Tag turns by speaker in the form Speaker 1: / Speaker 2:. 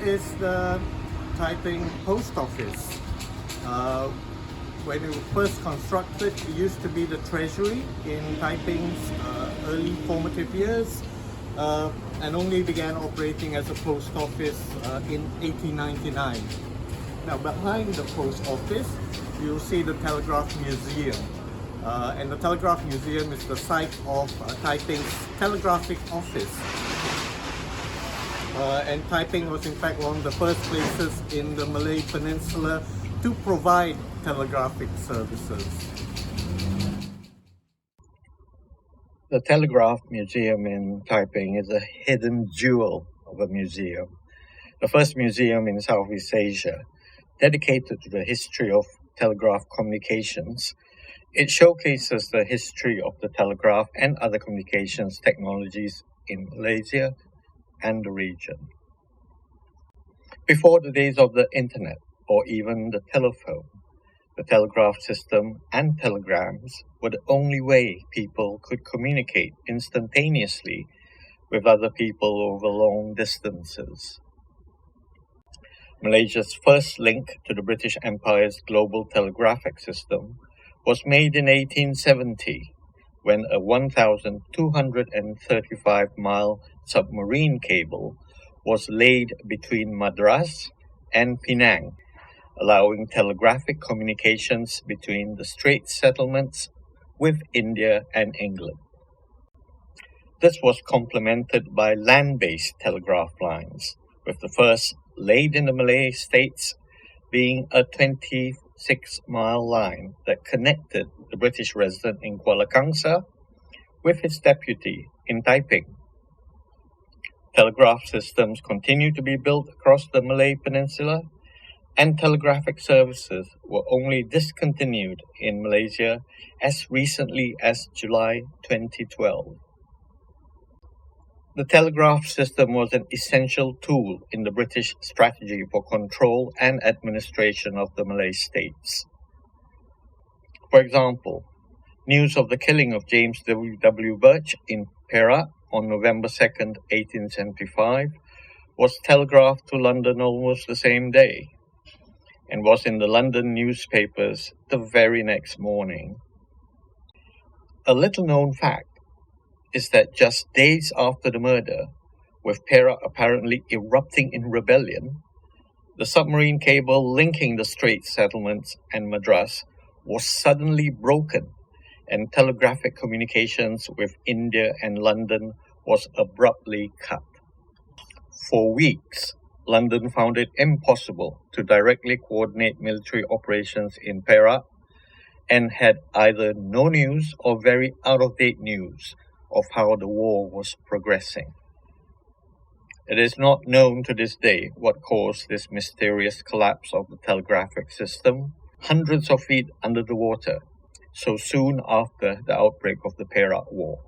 Speaker 1: is the Taiping Post Office. When it was first constructed, it used to be the treasury in Taiping's early formative years, and only began operating as a post office in 1899. Now, behind the post office, you'll see the Telegraph Museum. And the Telegraph Museum is the site of Taiping's telegraphic office. And Taiping was in fact one of the first places in the Malay Peninsula to provide telegraphic services.
Speaker 2: The Telegraph Museum in Taiping is a hidden jewel of a museum. The first museum in Southeast Asia dedicated to the history of telegraph communications. It showcases the history of the telegraph and other communications technologies in Malaysia and the region. Before the days of the internet or even the telephone, the telegraph system and telegrams were the only way people could communicate instantaneously with other people over long distances. Malaysia's first link to the British Empire's global telegraphic system was made in 1870 when a 1,235-mile submarine cable was laid between Madras and Penang, allowing telegraphic communications between the Straits settlements with India and England. This was complemented by land-based telegraph lines, with the first laid in the Malay states being a 26-mile line that connected the British resident in Kuala Kangsar with his deputy in Taiping. Telegraph systems continue to be built across the Malay Peninsula, and telegraphic services were only discontinued in Malaysia as recently as July 2012. The telegraph system was an essential tool in the British strategy for control and administration of the Malay states. For example, news of the killing of James W. Birch in Perak on November 2, 1875, was telegraphed to London almost the same day, and was in the London newspapers the very next morning. A little-known fact is that just days after the murder, with Perak apparently erupting in rebellion, the submarine cable linking the Straits settlements and Madras was suddenly broken, and telegraphic communications with India and London was abruptly cut. For weeks, London found it impossible to directly coordinate military operations in Perak and had either no news or very out-of-date news of how the war was progressing. It is not known to this day what caused this mysterious collapse of the telegraphic system, hundreds of feet under the water, so soon after the outbreak of the Perak War.